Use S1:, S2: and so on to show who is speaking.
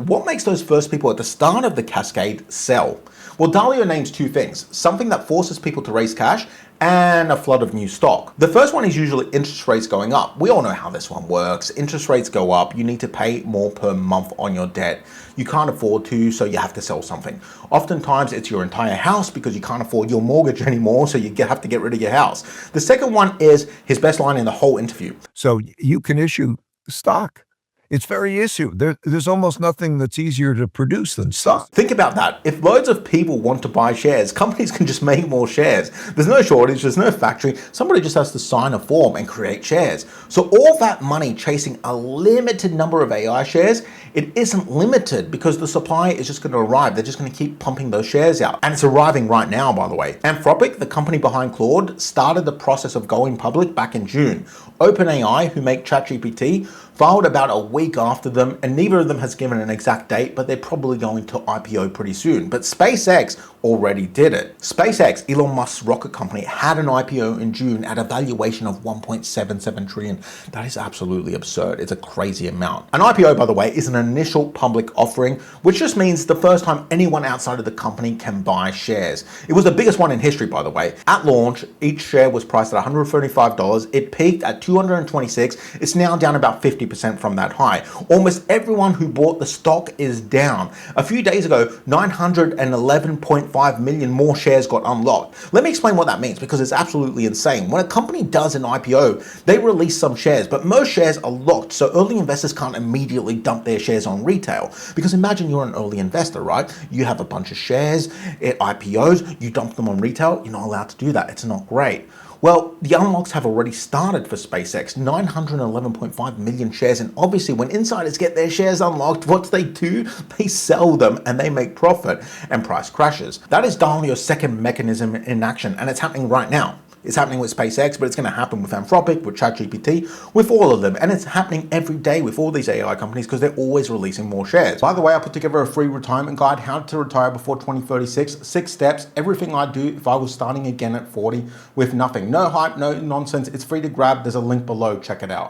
S1: what makes those first people at the start of the cascade sell? Well, Dalio names two things, something that forces people to raise cash and a flood of new stock. The first one is usually interest rates going up. We all know how this one works. Interest rates go up, you need to pay more per month on your debt. You can't afford to, so you have to sell something. Oftentimes it's your entire house because you can't afford your mortgage anymore, so you have to get rid of your house. The second one is his best line in the whole interview.
S2: So you can issue stock. It's very issue. There's almost nothing that's easier to produce than stock.
S1: Think about that. If loads of people want to buy shares, companies can just make more shares. There's no shortage, there's no factory. Somebody just has to sign a form and create shares. So all that money chasing a limited number of AI shares, it isn't limited because the supply is just going to arrive. They're just going to keep pumping those shares out. And it's arriving right now, by the way. Anthropic, the company behind Claude, started the process of going public back in June. OpenAI, who make ChatGPT, filed about a week after them, and neither of them has given an exact date, but they're probably going to IPO pretty soon. But SpaceX already did it. SpaceX, Elon Musk's rocket company, had an IPO in June at a valuation of 1.77 trillion. That is absolutely absurd. It's a crazy amount. An IPO, by the way, is an initial public offering, which just means the first time anyone outside of the company can buy shares. It was the biggest one in history, by the way. At launch, each share was priced at $135. It peaked at $226. It's now down about 50% from that high. Almost everyone who bought the stock is down. A few days ago, 911.5 million more shares got unlocked. Let me explain what that means because it's absolutely insane. When a company does an IPO, they release some shares, but most shares are locked, so early investors can't immediately dump their shares on retail. Because imagine you're an early investor, right? You have a bunch of shares at IPOs, you dump them on retail, you're not allowed to do that. It's not great. Well, the unlocks have already started for SpaceX, 911.5 million shares, and obviously when insiders get their shares unlocked, what do? They sell them and they make profit, and price crashes. That is Dalio's second mechanism in action, and it's happening right now. It's happening with SpaceX, but it's going to happen with Anthropic, with ChatGPT, with all of them. And it's happening every day with all these AI companies because they're always releasing more shares. By the way, I put together a free retirement guide, how to retire before 2036, 6 steps, everything I'd do if I was starting again at 40 with nothing. No hype, no nonsense. It's free to grab. There's a link below. Check it out.